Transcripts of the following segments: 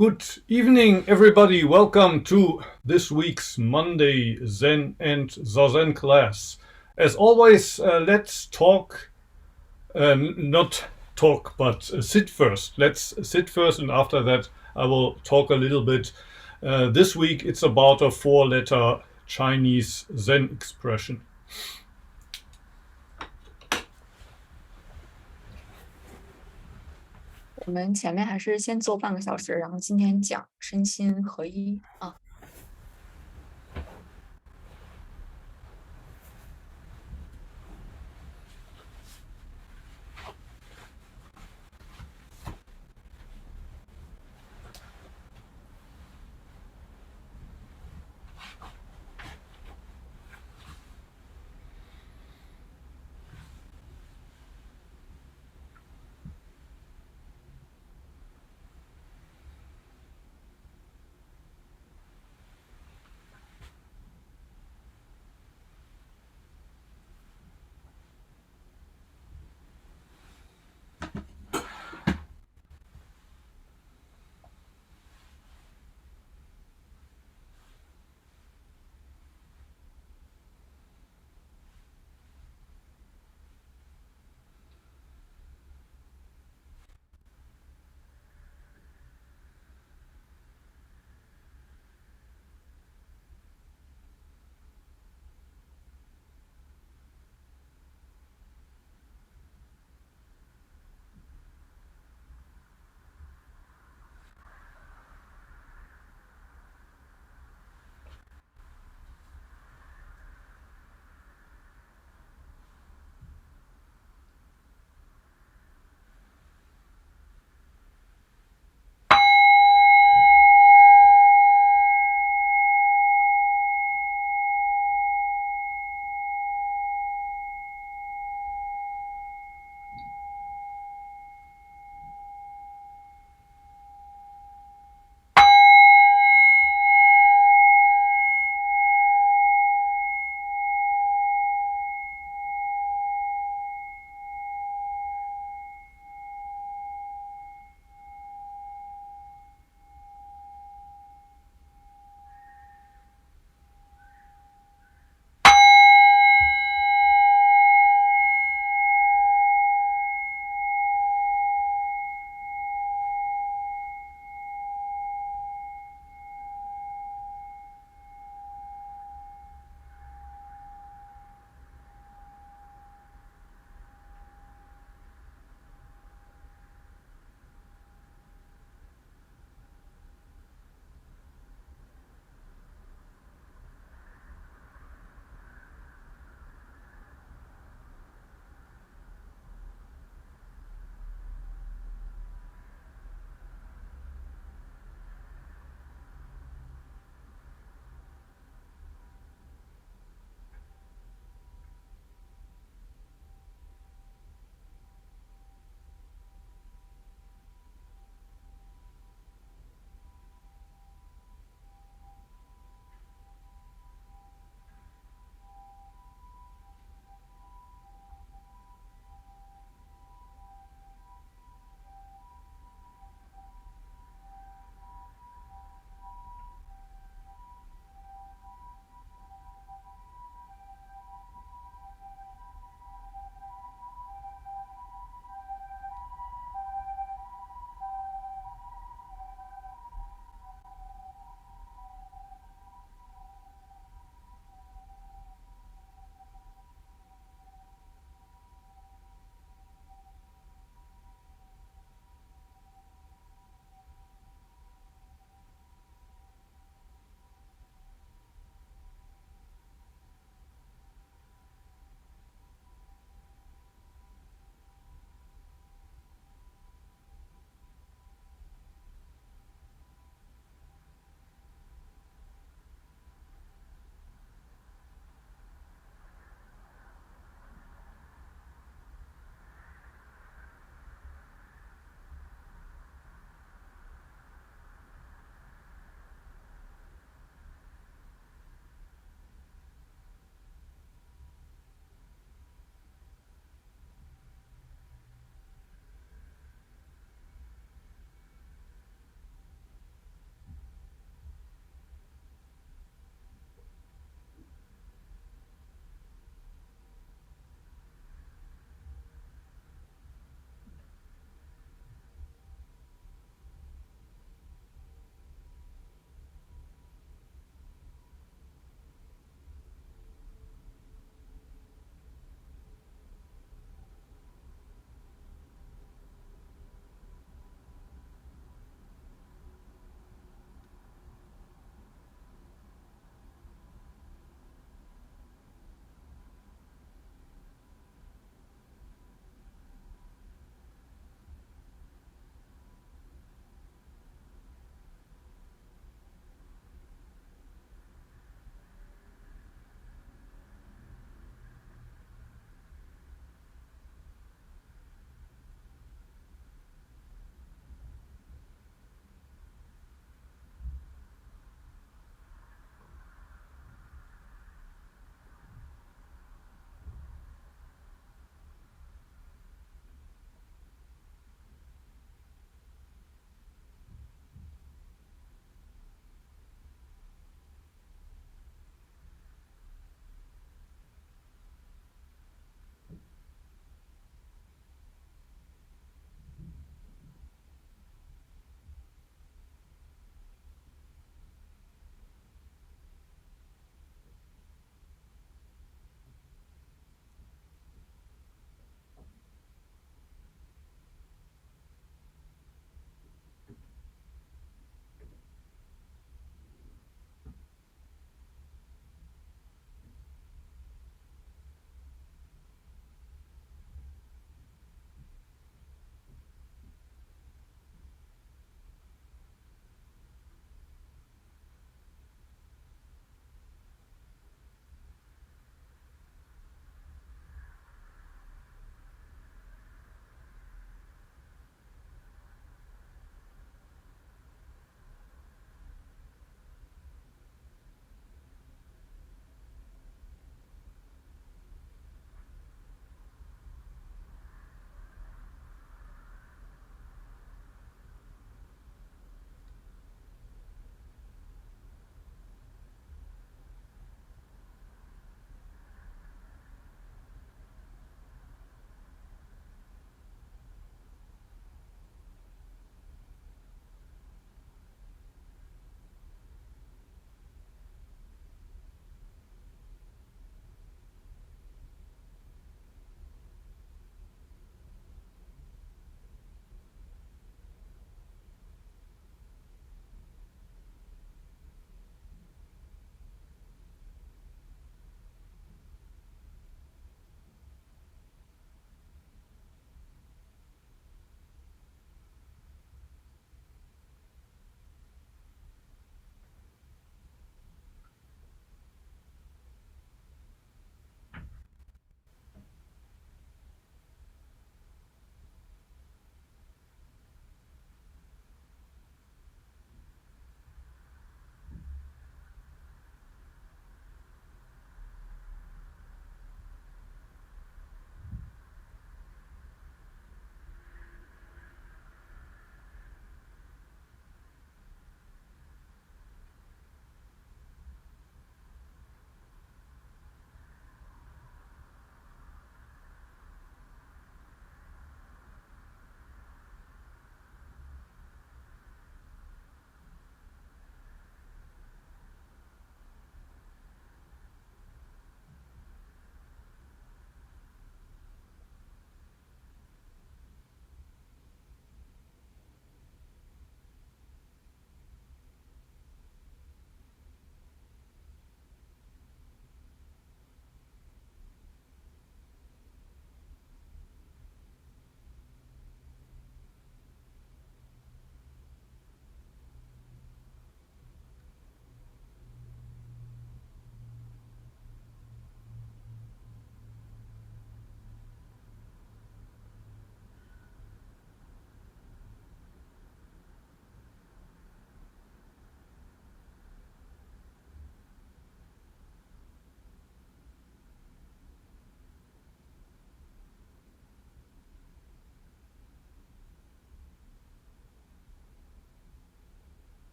Good evening, everybody. Welcome to this week's Monday Zen and Zazen class. As always, let's talk, not talk, but sit first. Let's sit first, and after that, I will talk a little bit. This week, it's about a four-letter Chinese Zen expression. 我们前面还是先做半个小时，然后今天讲身心合一啊。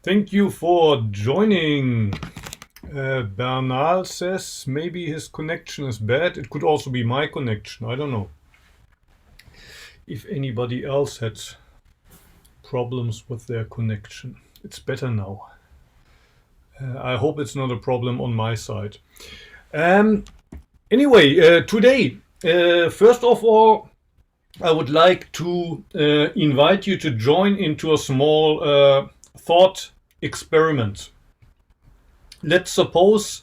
Thank you for joining. Bernal says maybe his connection is bad. It could also be my connection. I don't know. If anybody else had problems with their connection. It's better now. I hope it's not a problem on my side. Anyway, today, first of all, I would like to invite you to join into a small thought experiment. Let's suppose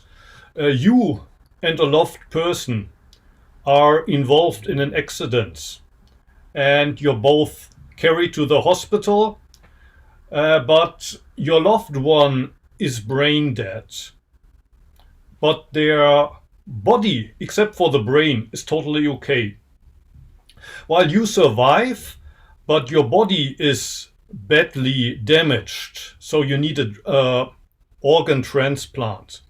you and a loved person are involved in an accident and you're both carried to the hospital, but your loved one is brain dead. But their body, except for the brain, is totally okay. While you survive, but your body is badly damaged, so you need an organ transplant.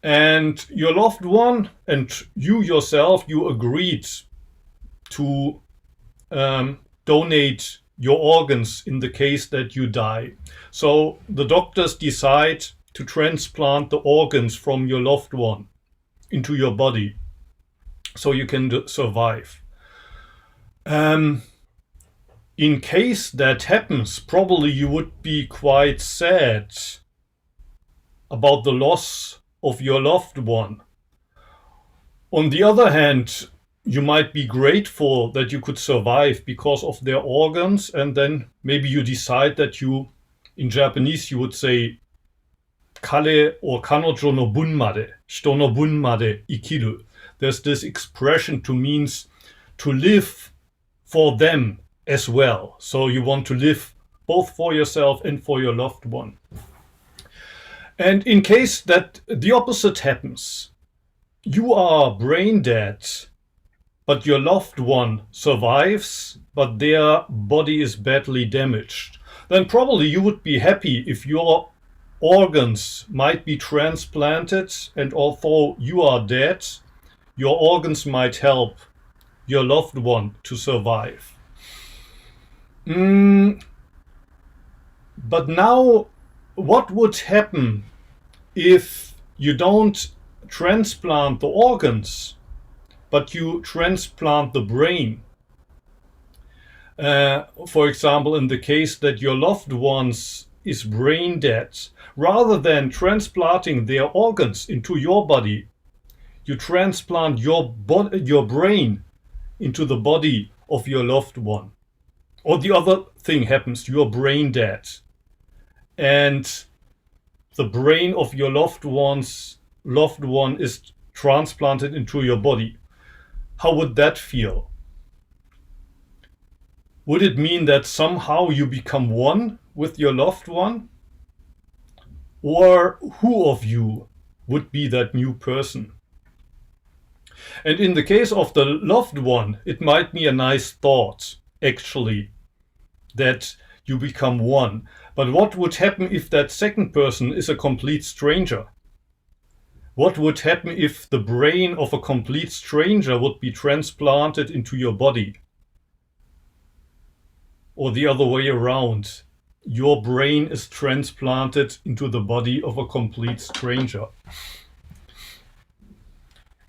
And your loved one and you yourself, you agreed to donate your organs in the case that you die. So the doctors decide to transplant the organs from your loved one into your body so you can survive. In case that happens, probably you would be quite sad about the loss of your loved one. On the other hand, you might be grateful that you could survive because of their organs, and then maybe you decide that you, in Japanese, you would say, kare or kanojo no bun made, shito no bun made ikiru. There's this expression to means to live for them as well. So you want to live both for yourself and for your loved one. And in case that the opposite happens, you are brain dead, but your loved one survives, but their body is badly damaged, then probably you would be happy if your organs might be transplanted, and although you are dead, your organs might help your loved one to survive. But now, what would happen if you don't transplant the organs, but you transplant the brain? For example, in the case that your loved one's is brain dead, rather than transplanting their organs into your body, you transplant your brain into the body of your loved one. Or the other thing happens, you're brain dead, and the brain of your loved one is transplanted into your body. How would that feel? Would it mean that somehow you become one with your loved one? Or who of you would be that new person? And in the case of the loved one, it might be a nice thought, actually, that you become one. But what would happen if that second person is a complete stranger? What would happen if the brain of a complete stranger would be transplanted into your body? Or the other way around, your brain is transplanted into the body of a complete stranger.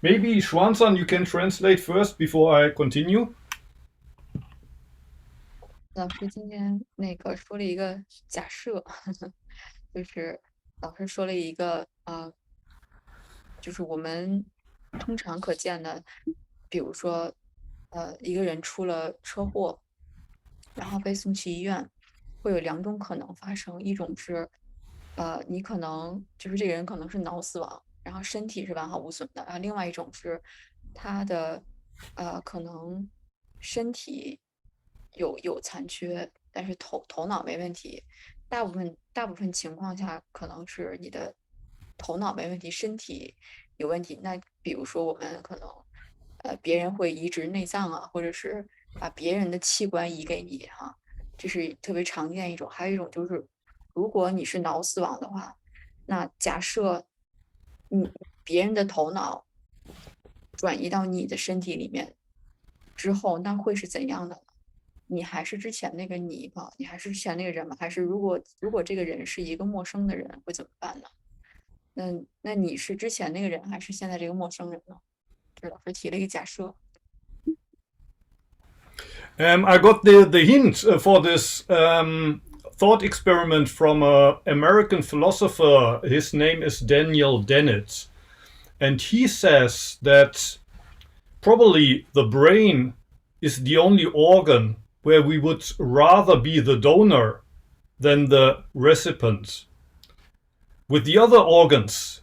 Maybe Xuan-san, you can translate first before I continue. 老师今天说了一个假设，就是老师说了一个就是我们通常可见的，比如说一个人出了车祸，然后被送去医院，会有两种可能发生，一种是你可能就是这个人可能是脑死亡，然后身体是完好无损的，然后另外一种是他的可能身体有残缺，但是头脑没问题。大部分情况下，可能是你的头脑没问题，身体有问题。那比如说我们可能别人会移植内脏啊，或者是把别人的器官移给你哈，这是特别常见一种。还有一种就是，如果你是脑死亡的话，那假设别人的头脑转移到你的身体里面之后，那会是怎样的呢？你还是之前那个你吗？你还是之前那个人吗？还是如果这个人是一个陌生的人，会怎么办呢？那你是之前那个人，还是现在这个陌生人呢？这老师提了一个假设。I got the hint for this thought experiment from an American philosopher. His name is Daniel Dennett. And he says that probably the brain is the only organ where we would rather be the donor than the recipient. With the other organs,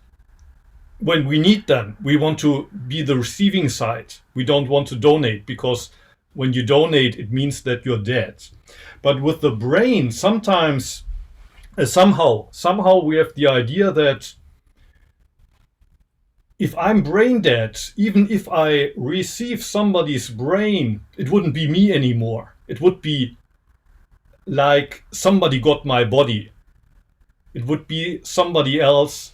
when we need them, we want to be the receiving side. We don't want to donate, because when you donate, it means that you're dead. But with the brain, sometimes, somehow we have the idea that if I'm brain dead, even if I receive somebody's brain, it wouldn't be me anymore. It would be like somebody got my body. It would be somebody else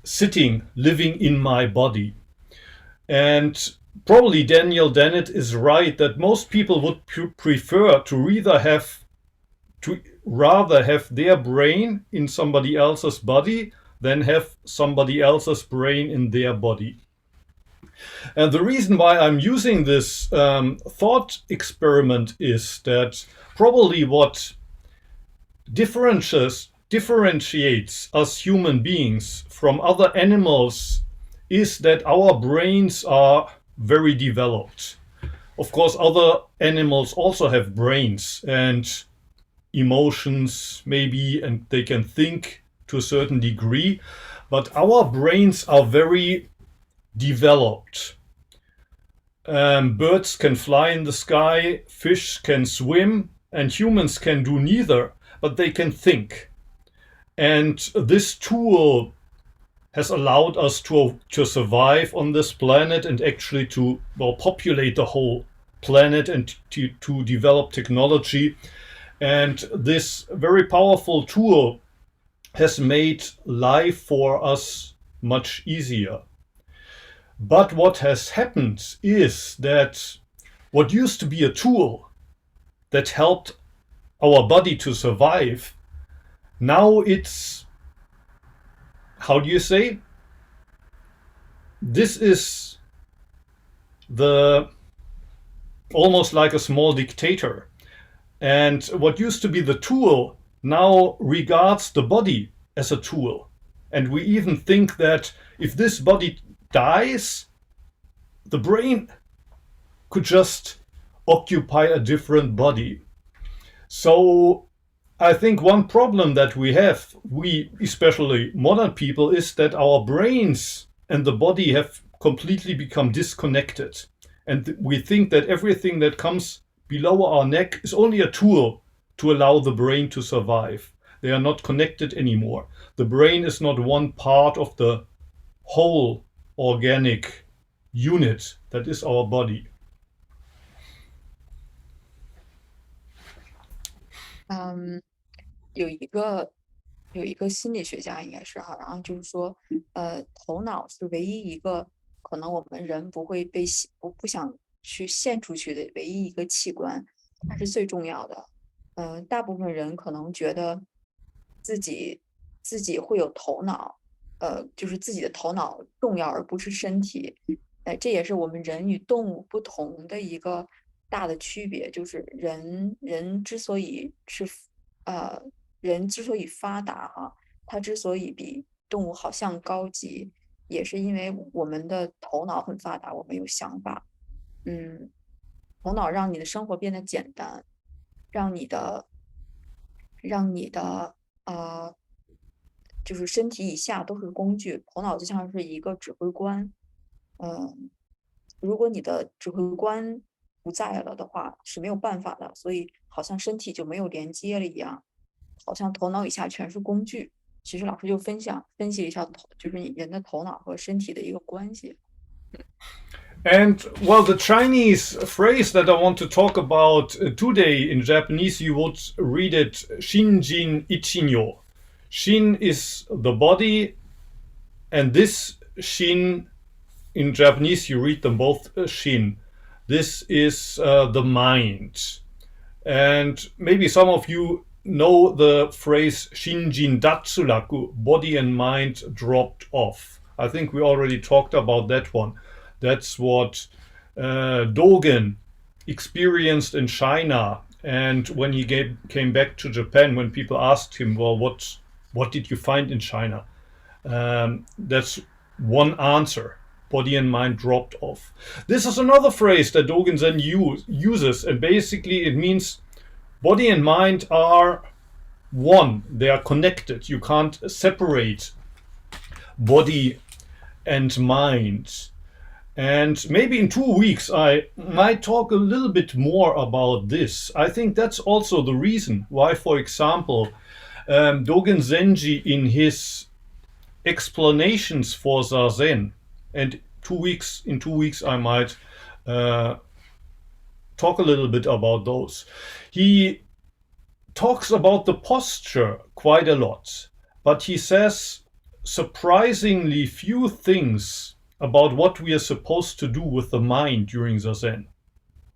sitting, living in my body. And probably Daniel Dennett is right that most people would prefer to rather have their brain in somebody else's body than have somebody else's brain in their body. And the reason why I'm using this thought experiment is that probably what differentiates us human beings from other animals is that our brains are very developed. Of course, other animals also have brains and emotions, maybe, and they can think to a certain degree, but our brains are very developed. Birds can fly in the sky, fish can swim, and humans can do neither, but they can think. And this tool has allowed us to survive on this planet and actually to populate the whole planet and to develop technology. And this very powerful tool has made life for us much easier. But what has happened is that what used to be a tool that helped our body to survive, now it's, how do you say? This is almost like a small dictator. And what used to be the tool now regards the body as a tool. And we even think that if this body dies, the brain could just occupy a different body. So I think one problem that we have, we especially modern people, is that our brains and the body have completely become disconnected. And we think that everything that comes below our neck is only a tool to allow the brain to survive. They are not connected anymore. The brain is not one part of the whole organic unit that is our body. 有一个心理学家应该是哈，然后就是说，头脑是唯一一个可能我们人不会不想去献出去的唯一一个器官，它是最重要的。大部分人可能觉得自己会有头脑，就是自己的头脑重要，而不是身体。这也是我们人与动物不同的一个大的区别，就是人之所以发达啊，它之所以比动物好像高级，也是因为我们的头脑很发达，我们有想法。头脑让你的生活变得简单，让你的就是身体以下都是工具，头脑就像是一个指挥官。如果你的指挥官不在了的话，是没有办法的，所以好像身体就没有连接了一样，好像头脑以下全是工具。其实老师就分析一下就是你人的头脑和身体的一个关系。And well, the Chinese phrase that I want to talk about today in Japanese, you would read it Shinjin Ichinyo. Shin is the body, and this Shin, in Japanese, you read them both Shin. This is the mind. And maybe some of you know the phrase Shinjin Datsulaku, body and mind dropped off. I think we already talked about that one. That's what Dogen experienced in China. And when he came back to Japan, when people asked him, well, what did you find in China? That's one answer. Body and mind dropped off. This is another phrase that Dogen Zen uses, and basically it means body and mind are one. They are connected. You can't separate body and mind. And maybe in 2 weeks I might talk a little bit more about this. I think that's also the reason why, for example, Dogen Zenji in his explanations for Zazen, and in 2 weeks I might talk a little bit about those. He talks about the posture quite a lot, but he says surprisingly few things about what we are supposed to do with the mind during Zazen.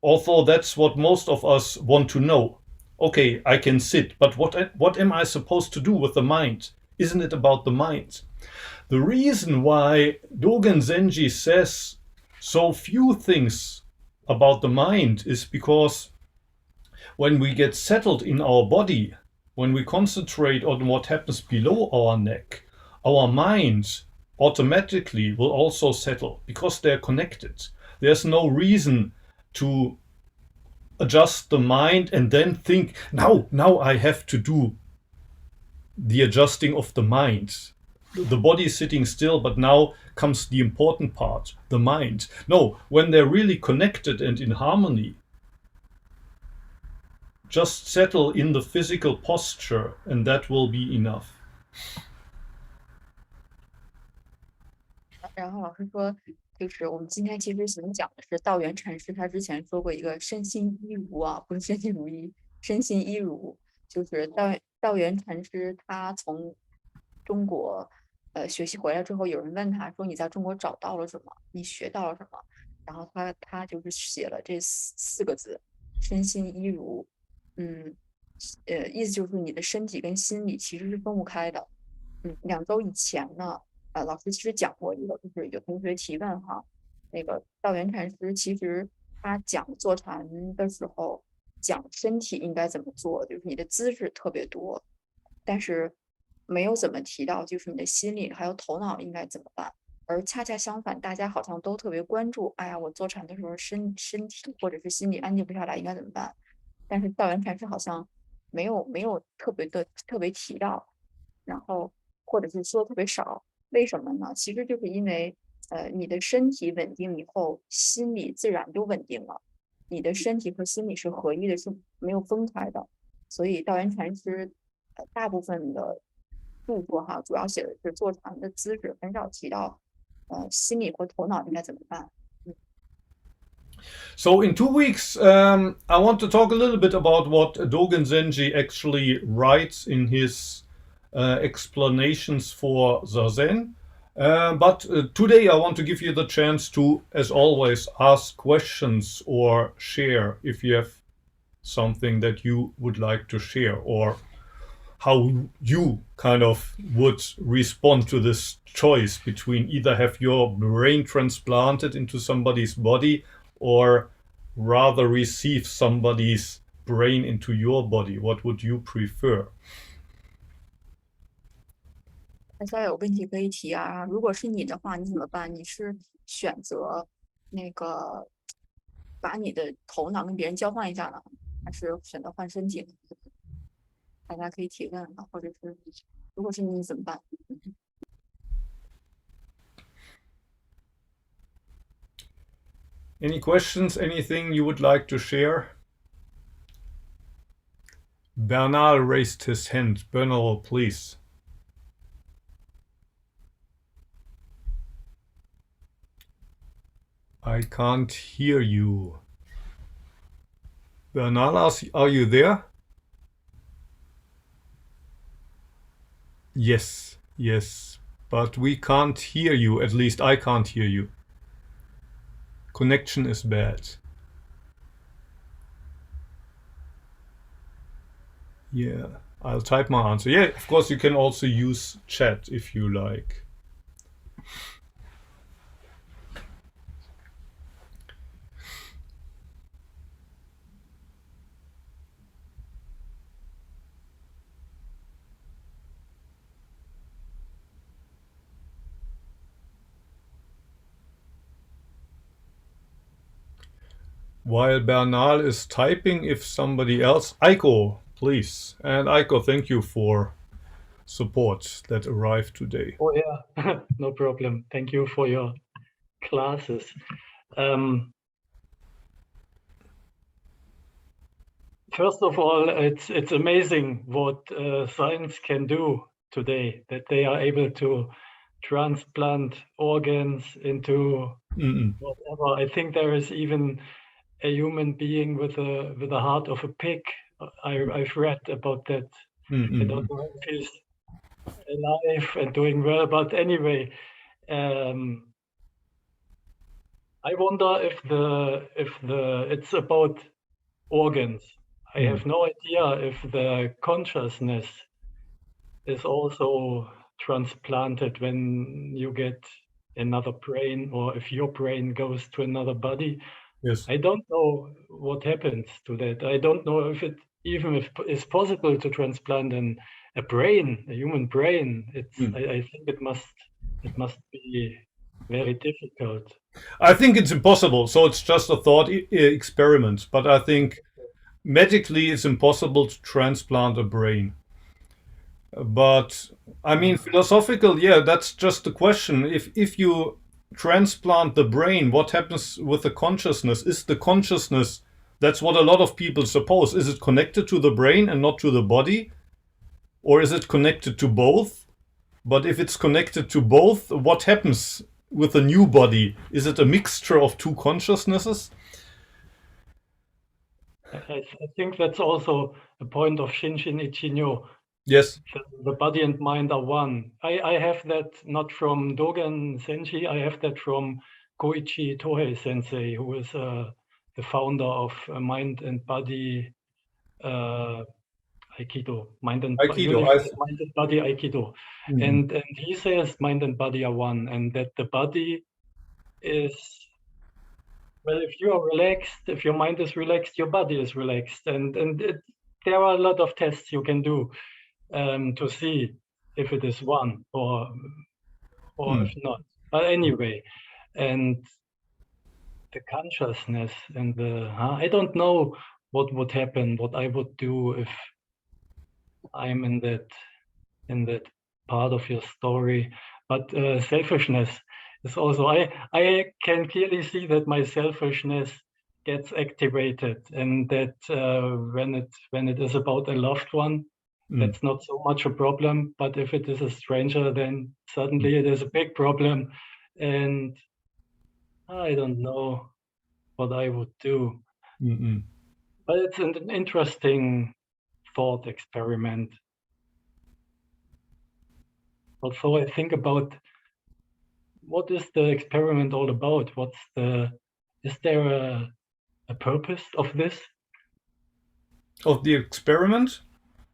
Although that's what most of us want to know. Okay, I can sit, but what am I supposed to do with the mind? Isn't it about the mind? The reason why Dogen Zenji says so few things about the mind is because when we get settled in our body, when we concentrate on what happens below our neck, our mind automatically will also settle because they're connected. There's no reason to adjust the mind and then think, now I have to do the adjusting of the mind. The body is sitting still, but now comes the important part, the mind. No, when they're really connected and in harmony, just settle in the physical posture and that will be enough. 然后老师说，就是我们今天其实想讲的是道元禅师他之前说过一个身心一如啊，不是身心如一，身心一如，就是道元禅师他从中国学习回来之后，有人问他说你在中国找到了什么？你学到了什么？然后他就是写了这四个字，身心一如，意思就是你的身体跟心理其实是分不开的。2周以前呢。老师其实讲过一个，就是有同学提问哈，那个道元禅师其实他讲坐禅的时候讲身体应该怎么做，就是你的姿势特别多，但是没有怎么提到就是你的心理还有头脑应该怎么办。而恰恰相反，大家好像都特别关注，哎呀，我坐禅的时候身体或者是心理安静不下来应该怎么办？但是道元禅师好像没有特别提到，然后或者是说特别少。为什么呢？其实就是因为，你的身体稳定以后，心理自然就稳定了。你的身体和心理是合一的，是没有分开的。所以道元禅师，大部分的著作哈，主要写的是坐禅的姿势，很少提到，心理或头脑应该怎么办。So in 2 weeks, I want to talk a little bit about what Dogen Zenji actually writes in his explanations for Zazen. But today I want to give you the chance to, as always, ask questions or share if you have something that you would like to share, or how you kind of would respond to this choice between either have your brain transplanted into somebody's body or rather receive somebody's brain into your body. What would you prefer? 大家有问题可以提啊。如果是你的话，你怎么办？你是选择那个把你的头脑跟别人交换一下呢，还是选择换身体？大家可以提问啊，或者是如果是你怎么办？Any questions? Anything you would like to share? Bernal raised his hand. Bernal, please. I can't hear you. Bernal, are you there? Yes, but we can't hear you. At least I can't hear you. Connection is bad. Yeah, I'll type my answer. Yeah, of course, you can also use chat if you like. While Bernal is typing, if somebody else, Aiko, please. And Aiko, thank you for support that arrived today. Oh yeah, no problem. Thank you for your classes. First of all, it's amazing what science can do today, that they are able to transplant organs into whatever. I think there is even a human being with a heart of a pig. I've read about that. I don't know if he's alive and doing well, but anyway, I wonder if it's about organs. I have no idea if the consciousness is also transplanted when you get another brain, or if your brain goes to another body. Yes. I don't know what happens to that. I don't know if it even if it's possible to transplant a brain, a human brain. I think it must be very difficult. I think it's impossible. So it's just a thought experiment. But I think medically it's impossible to transplant a brain. But I mean, philosophical, yeah, that's just the question. If you transplant the brain, what happens with the consciousness? Is the consciousness, that's what a lot of people suppose, is it connected to the brain and not to the body? Or is it connected to both? But if it's connected to both, what happens with a new body? Is it a mixture of two consciousnesses? I think that's also a point of Shinshin Ichi-nyo. Yes. The body and mind are one. I have that not from Dogen Senshi, I have that from Koichi Tohei Sensei, who is the founder of Mind and Body Aikido. Mind and Body Aikido. And he says mind and body are one, and that the body is, well, if you are relaxed, if your mind is relaxed, your body is relaxed. There are a lot of tests you can do to see if it is one or if not. But anyway, and the consciousness and I don't know what would happen, what I would do if I'm in that part of your story. But selfishness is also, I can clearly see that my selfishness gets activated, and that when it is about a loved one, that's not so much a problem. But if it is a stranger, then suddenly it is a big problem, and I don't know what I would do. But it's an interesting thought experiment. Also, I think about what is the experiment all about? Is there a purpose of this? Of the experiment?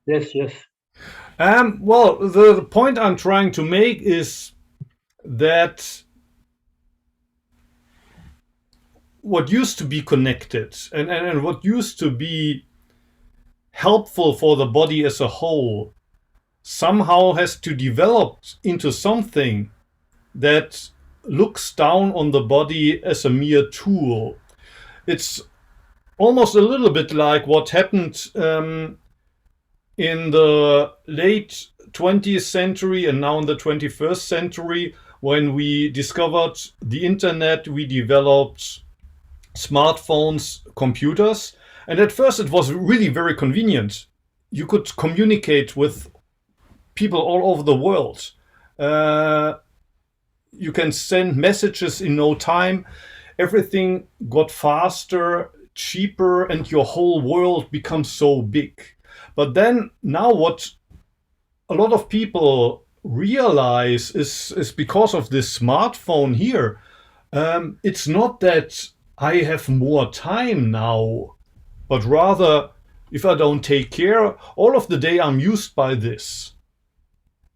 Yes. Well, the point I'm trying to make is that what used to be connected and what used to be helpful for the body as a whole somehow has to develop into something that looks down on the body as a mere tool. It's almost a little bit like what happened in the late 20th century and now in the 21st century, when we discovered the internet, we developed smartphones, computers, and at first it was really very convenient. You could communicate with people all over the world. You can send messages in no time. Everything got faster, cheaper, and your whole world becomes so big. But then now what a lot of people realize is because of this smartphone here, it's not that I have more time now, but rather if I don't take care, all of the day I'm used by this.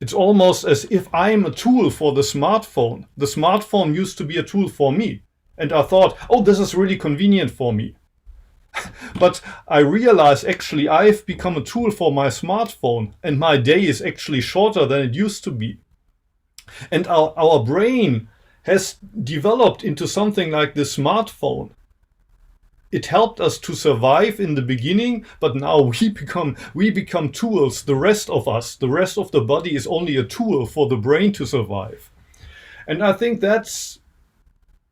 It's almost as if I'm a tool for the smartphone. The smartphone used to be a tool for me. And I thought, oh, this is really convenient for me. But I realized actually I've become a tool for my smartphone, and my day is actually shorter than it used to be. And our brain has developed into something like the smartphone. It helped us to survive in the beginning, but now we become tools. The rest of us, the rest of the body is only a tool for the brain to survive. And I think that's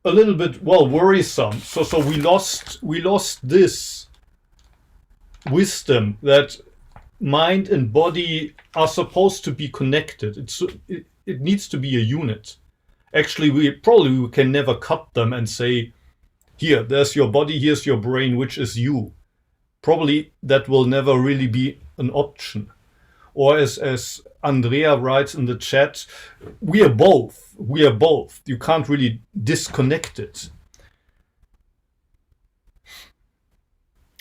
a little bit, well, worrisome. So we lost this wisdom that mind and body are supposed to be connected. It needs to be a unit. Actually, we can never cut them and say, here, there's your body, here's your brain, which is you. Probably that will never really be an option. Or as Andrea writes in the chat, we are both. We are both. You can't really disconnect it.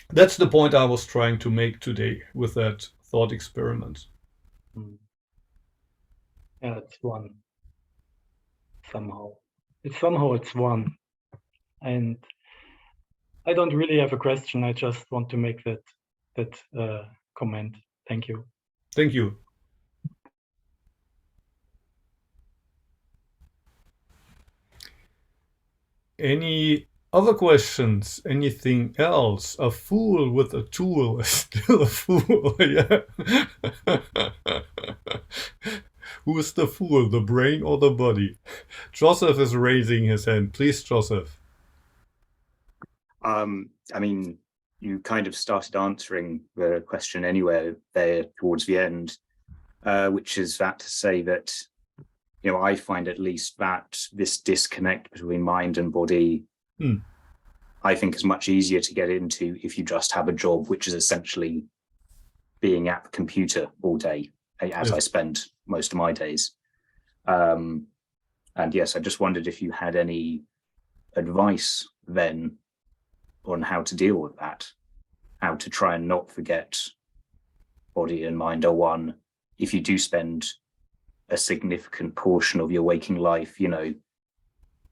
That's the point I was trying to make today with that thought experiment. Yeah, it's one. Somehow it's one. And I don't really have a question. I just want to make that comment. Thank you. Thank you. Any other questions? Anything else? A fool with a tool is still a fool. Yeah. Who is the fool, the brain or the body? Joseph is raising his hand. Please, Joseph. I mean, you kind of started answering the question anyway there towards the end, which is that to say that, you know, I find at least that this disconnect between mind and body, I think is much easier to get into if you just have a job, which is essentially being at the computer all day, as I spend most of my days. And yes, I just wondered if you had any advice then on how to deal with that, how to try and not forget body and mind are one. If you do spend a significant portion of your waking life, you know,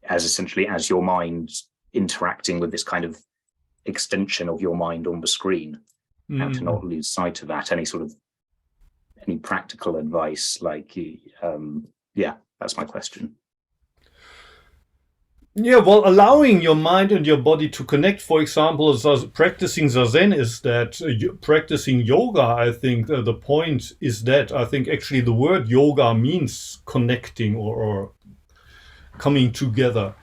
as essentially as your mind interacting with this kind of extension of your mind on the screen, how to not lose sight of that. Any practical advice, like, yeah, that's my question. Yeah, well, allowing your mind and your body to connect, for example, practicing Zazen is that. Practicing yoga, I think the point is that. I think actually the word yoga means connecting or coming together.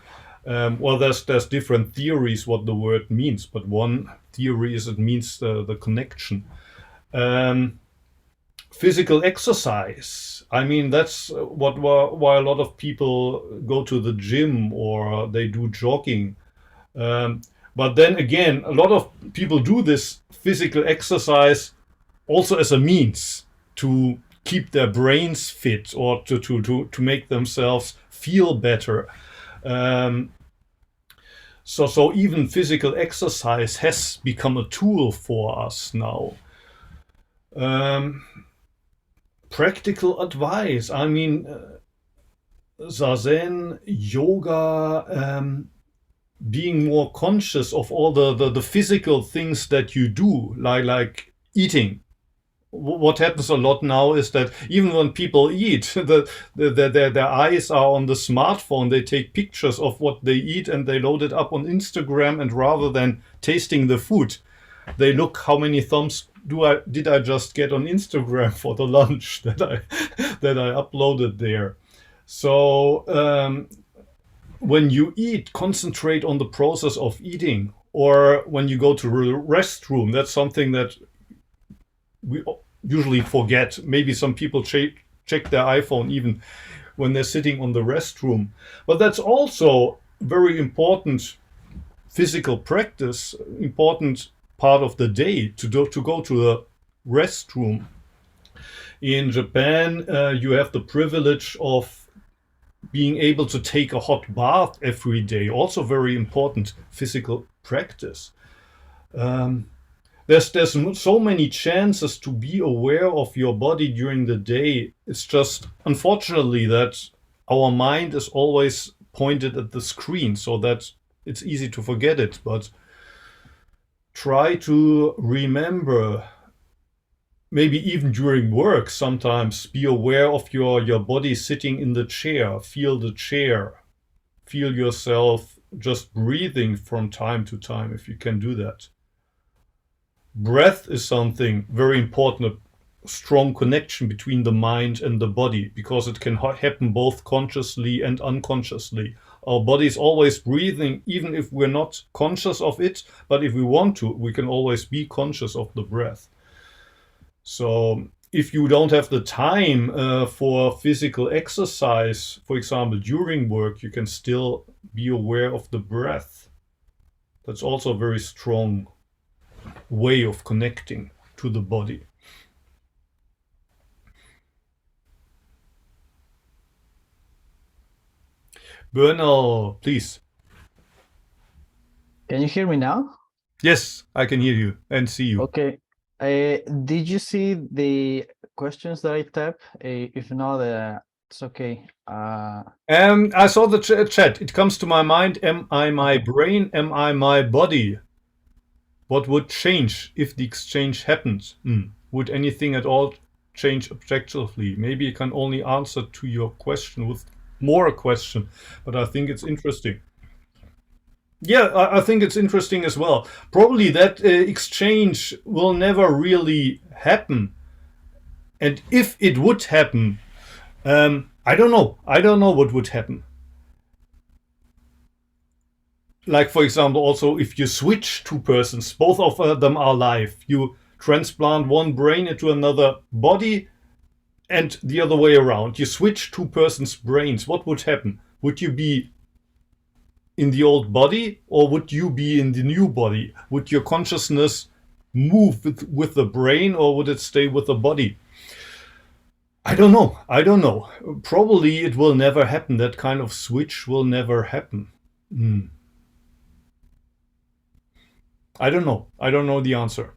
Well, there's different theories what the word means, but one theory is it means the connection. Physical exercise. I mean, that's why a lot of people go to the gym or they do jogging. But then again, a lot of people do this physical exercise also as a means to keep their brains fit or to make themselves feel better. So even physical exercise has become a tool for us now. Practical advice. I mean, Zazen, yoga, being more conscious of all the physical things that you do, like eating. What happens a lot now is that even when people eat, their eyes are on the smartphone. They take pictures of what they eat and they load it up on Instagram. And rather than tasting the food, they look how many thumbs did I just get on Instagram for the lunch that I uploaded there. So when you eat, concentrate on the process of eating. Or when you go to the restroom, that's something that we usually forget. Maybe some people check their iPhone even when they're sitting on the restroom. But that's also very important physical practice, important part of the day to go to the restroom. In Japan, you have the privilege of being able to take a hot bath every day. Also very important physical practice. there's so many chances to be aware of your body during the day. It's just unfortunately that our mind is always pointed at the screen, so that it's easy to forget it. But try to remember, maybe even during work, sometimes be aware of your body sitting in the chair. Feel the chair. Feel yourself just breathing from time to time, if you can do that. Breath is something very important, a strong connection between the mind and the body, because it can happen both consciously and unconsciously. Our body is always breathing, even if we're not conscious of it, but if we want to, we can always be conscious of the breath. So if you don't have the time for physical exercise, for example, during work, you can still be aware of the breath. That's also a very strong way of connecting to the body. Bernal, please. Can you hear me now? Yes, I can hear you and see you. Okay. Did you see the questions that I typed? If not, it's okay. I saw the chat. It comes to my mind. Am I my brain? Am I my body? What would change if the exchange happened? Would anything at all change objectively? Maybe I can only answer to your question with more a question, but I think it's interesting. Yeah, I think it's interesting as well. Probably that exchange will never really happen. And if it would happen, I don't know. I don't know what would happen. Like, for example, also if you switch two persons, both of them are alive, you transplant one brain into another body and the other way around. You switch two persons' brains. What would happen? Would you be in the old body or would you be in the new body? Would your consciousness move with the brain or would it stay with the body? I don't know. I don't know. Probably it will never happen. That kind of switch will never happen. I don't know. I don't know the answer.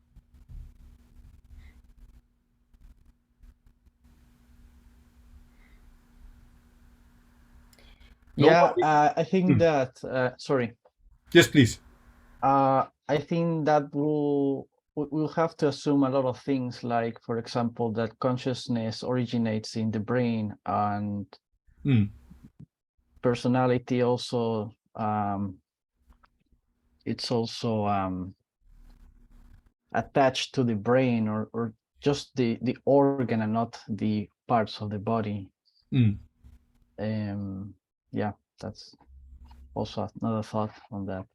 Yeah, Nobody? I think that, sorry. Yes, please. I think that we'll have to assume a lot of things, like, for example, that consciousness originates in the brain and personality also, it's also attached to the brain or just the organ and not the parts of the body. Yeah, that's also another thought on that.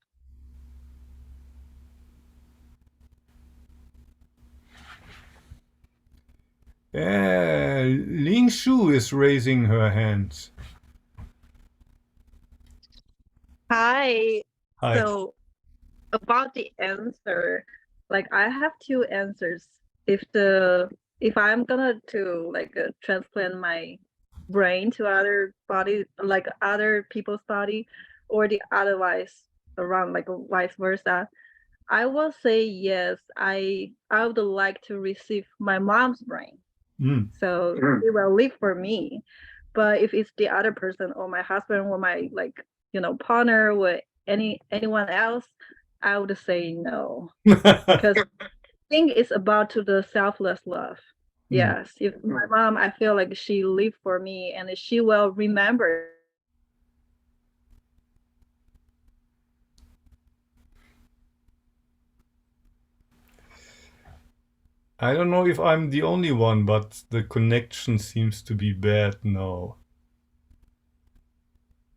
Ling Shu is raising her hands. Hi. Hi. So about the answer, like I have two answers. If I'm gonna transplant my brain to other body, like other people's body, or the otherwise around, like vice versa, I will say yes. I would like to receive my mom's brain, so it will live for me. But if it's the other person or my husband or my partner or anyone else, I would say no, because I think it's about to the selfless love. Yes, if my mom, I feel like she lived for me and she will remember. I don't know if I'm the only one, but the connection seems to be bad now.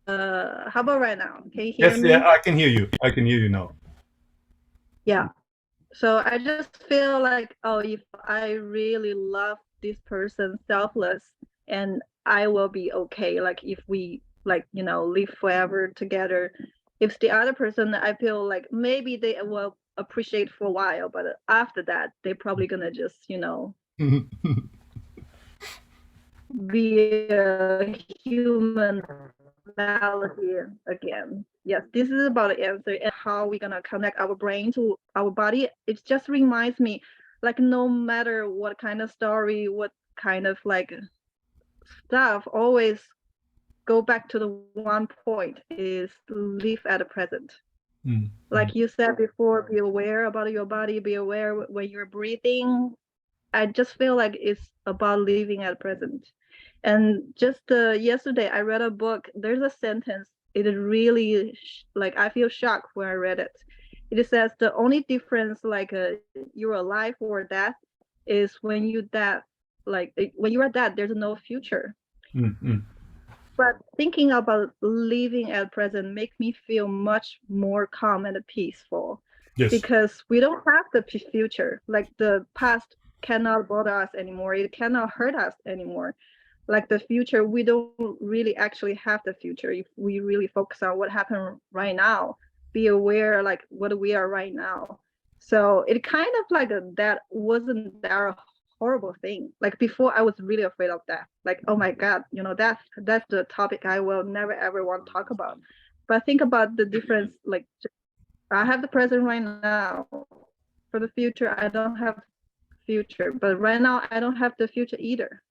How about right now? Can you hear me? Yes, yeah, I can hear you. I can hear you now. Yeah. So I just feel like, oh, if I really love this person selfless, and I will be okay. Like if we live forever together. If the other person, I feel like maybe they will appreciate for a while, but after that, they're probably gonna just, be a human personality again. Yes, this is about the answer and how we're gonna connect our brain to our body. It just reminds me, like, no matter what kind of story, what kind of like stuff, always go back to the one point is live at the present. Like you said before, be aware about your body, be aware when you're breathing. I just feel like it's about living at present. And just yesterday, I read a book. There's a sentence. It is really like I feel shocked when I read it. It says the only difference, like you're alive or death, is when you dead. Like when you are dead, there's no future. But thinking about living at present makes me feel much more calm and peaceful. Yes. Because we don't have the future. Like the past cannot bother us anymore. It cannot hurt us anymore. Like the future, we don't really actually have the future if we really focus on what happened right now. Be aware like what we are right now. So it kind of like that wasn't that horrible thing. Like before, I was really afraid of that. Like, oh my God, you know, that's the topic I will never ever want to talk about. But think about the difference. Like, I have the present right now. For the future, I don't have future. But right now, I don't have the future either.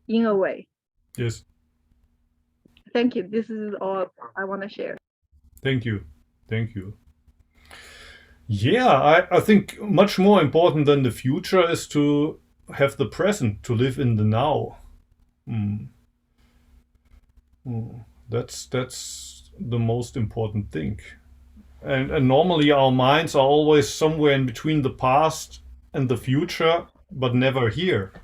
In a way. Yes. Thank you. This is all I want to share. Thank you. Thank you. Yeah, I think much more important than the future is to have the present, to live in the now. That's the most important thing. And normally our minds are always somewhere in between the past and the future, but never here.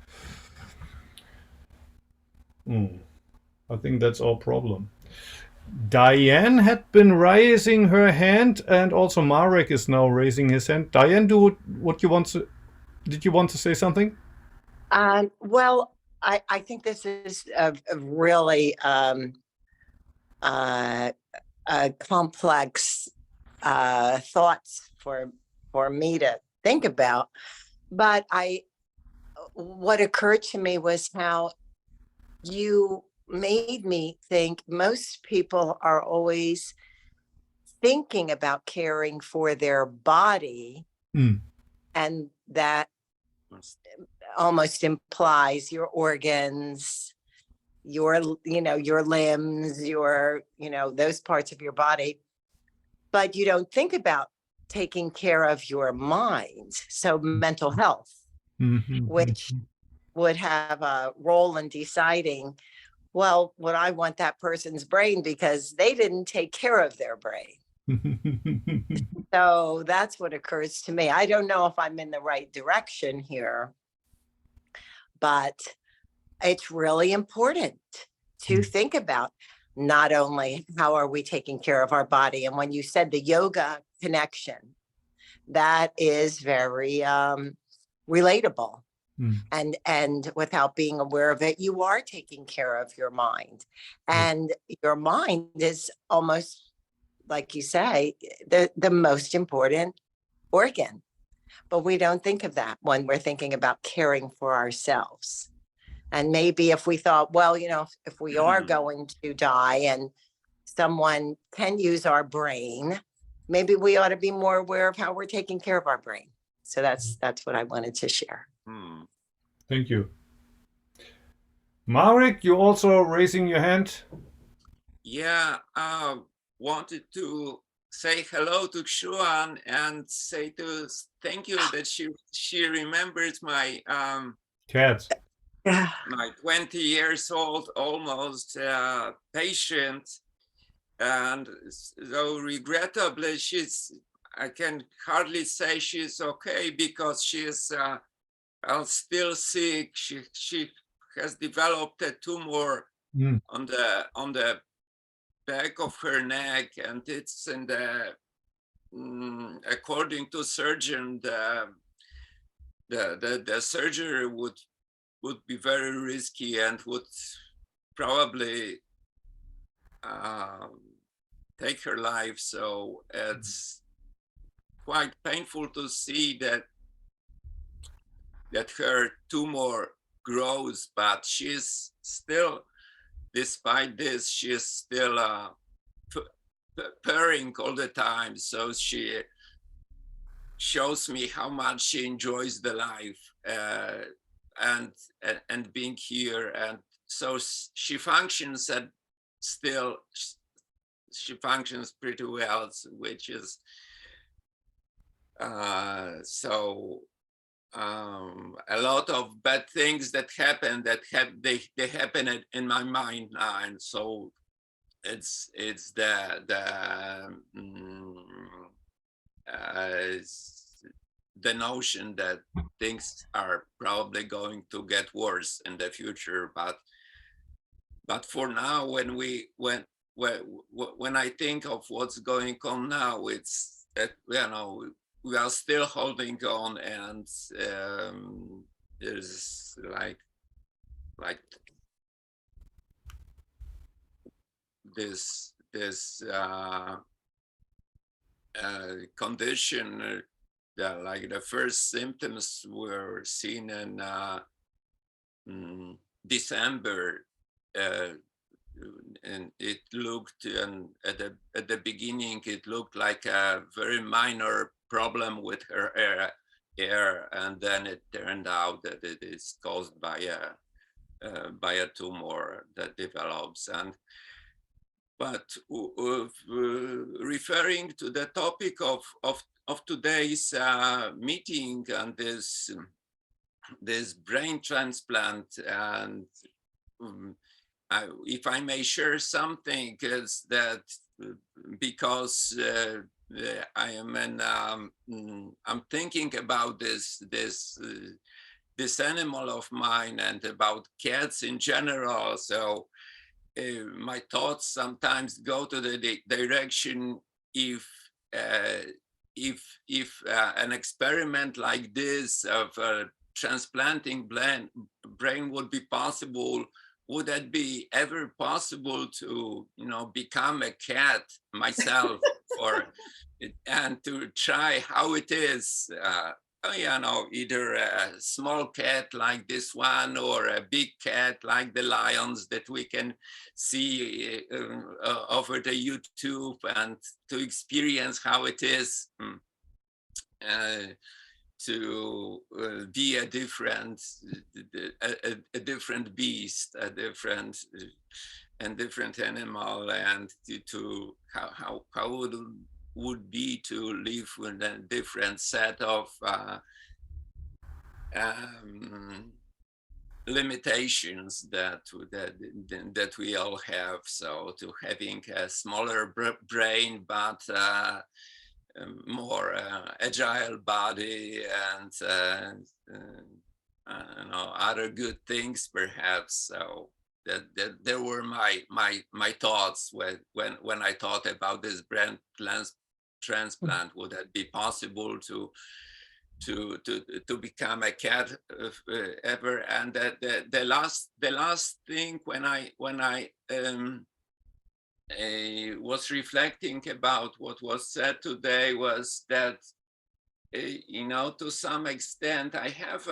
I think that's our problem. Diane had been raising her hand, and also Marek is now raising his hand. Diane, did you want to say something? Well, I think this is a really complex thoughts for me to think about. But what occurred to me was how you made me think most people are always thinking about caring for their body, and that almost implies your organs, your limbs, those parts of your body, but you don't think about taking care of your mind. So mental health, which would have a role in deciding, well, would I want that person's brain because they didn't take care of their brain? So that's what occurs to me. I don't know if I'm in the right direction here, but it's really important to think about not only how are we taking care of our body. And when you said the yoga connection, that is very relatable. And without being aware of it, you are taking care of your mind. And your mind is almost, like you say, the most important organ. But we don't think of that when we're thinking about caring for ourselves. And maybe if we thought, well, if we are going to die and someone can use our brain, maybe we ought to be more aware of how we're taking care of our brain. So that's what I wanted to share. Thank you. Marek, you also raising your hand? Yeah, I wanted to say hello to Xuan and say thank you that she remembers my cat. My 20 years old almost patient, and so regrettably I can hardly say she's okay because she's still sick. She has developed a tumor on the back of her neck, and it's in the according to surgeon, the surgery would be very risky and would probably take her life. So it's quite painful to see that her tumor grows, but she's still despite this, she's still purring all the time. So she shows me how much she enjoys the life and being here. And so she functions she functions pretty well, which is a lot of bad things that happen they happen in my mind now, and so it's the notion that things are probably going to get worse in the future, but for now, when I think of what's going on now, it's we are still holding on, and there's like this condition that like the first symptoms were seen in December, and it looked, and at the beginning it looked like a very minor problem with her hair, and then it turned out that it is caused by a tumor that develops. But referring to the topic of today's meeting and this brain transplant, and if I may share something, is that because I am I'm thinking about this animal of mine and about cats in general. So my thoughts sometimes go to the direction if an experiment like this of transplanting brain would be possible, would that be ever possible to become a cat myself and to try how it is? Either a small cat like this one or a big cat like the lions that we can see over the YouTube, and to experience how it is to be a different beast, a different animal, and to how would be to live with a different set of limitations that we all have. So to having a smaller brain, but more agile body, and other good things perhaps. So that there were my thoughts when I thought about this brain transplant. Would that be possible to become a cat ever? And the last thing when I was reflecting about what was said today was that to some extent I have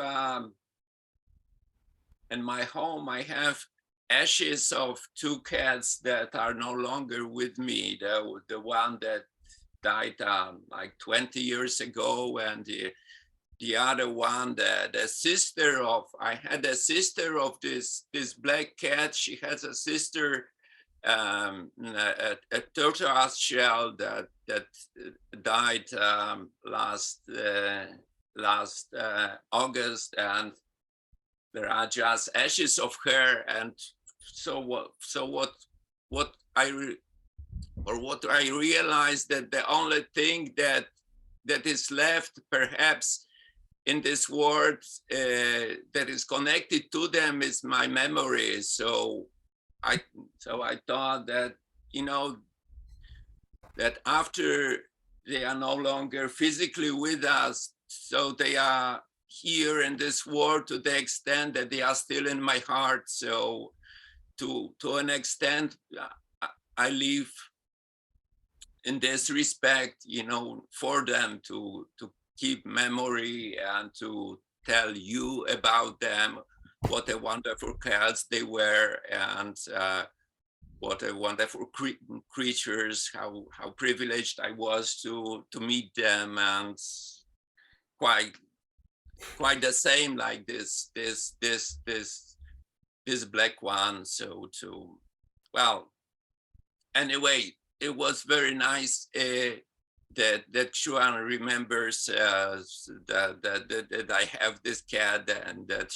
in my home I have ashes of two cats that are no longer with me. The one that died like 20 years ago, and the other one, the sister of, I had a sister of this black cat. She has a sister, a tortoise shell that died last August, and there are just ashes of her. And so what I realized, that the only thing that is left perhaps in this world that is connected to them is my memory. So I thought that that after they are no longer physically with us, so they are here in this world to the extent that they are still in my heart. So to an extent, I live in this respect, for them to keep memory and to tell you about them, what a wonderful cats they were, and what a wonderful creatures, how privileged I was to meet them, and quite the same like this black one. So well, anyway, it was very nice that Xuan remembers that I have this cat, and that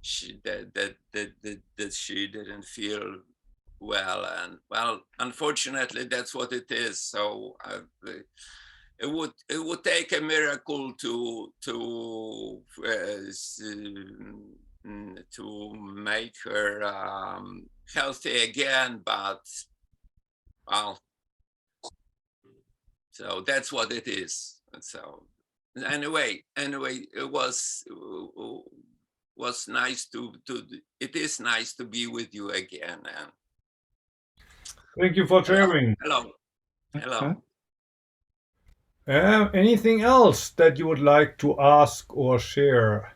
she didn't feel well, and well, unfortunately that's what it is. So it would take a miracle to make her healthy again, but well, so that's what it is. So anyway, it was nice it is nice to be with you again. And Thank you for sharing. hello. Anything else that you would like to ask or share?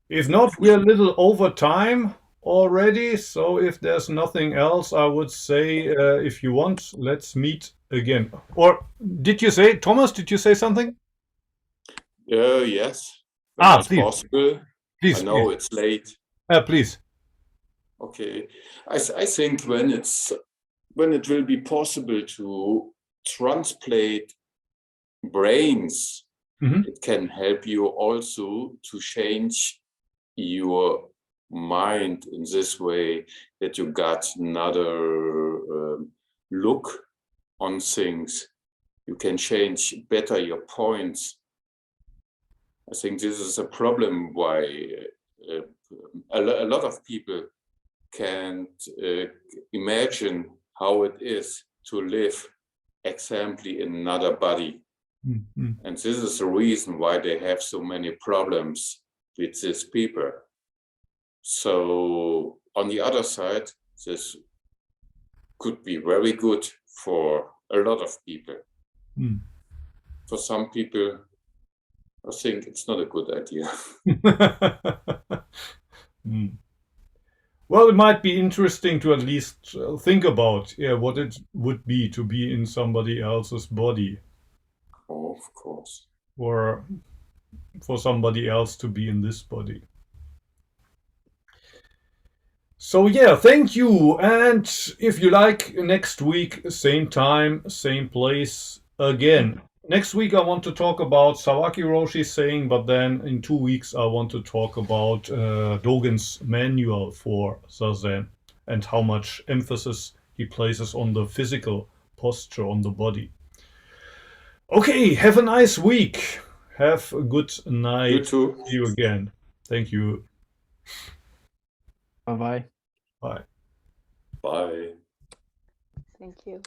If not, we're a little over time already. So if there's nothing else, I would say, if you want, let's meet again. Or did you say, Thomas, did you say something? Yes. Please. Possible. Please. I know it's late. Please. Okay. I think when it will be possible to transplant brains, it can help you also to change your mind in this way, that you got another look on things. You can change better your points. I think this is a problem why a lot of people can't imagine how it is to live exemplary in another body. And this is the reason why they have so many problems with these people. So on the other side, this could be very good for a lot of people. For some people, I think it's not a good idea. Well, it might be interesting to at least think about what it would be to be in somebody else's body. Oh, of course. Or for somebody else to be in this body. So yeah, thank you. And if you like, next week, same time, same place again. Next week, I want to talk about Sawaki Roshi's saying, but then in 2 weeks, I want to talk about Dogen's manual for Zazen and how much emphasis he places on the physical posture on the body. Okay, have a nice week. Have a good night. You too. See you again. Thank you. Bye-bye. Bye. Bye. Thank you.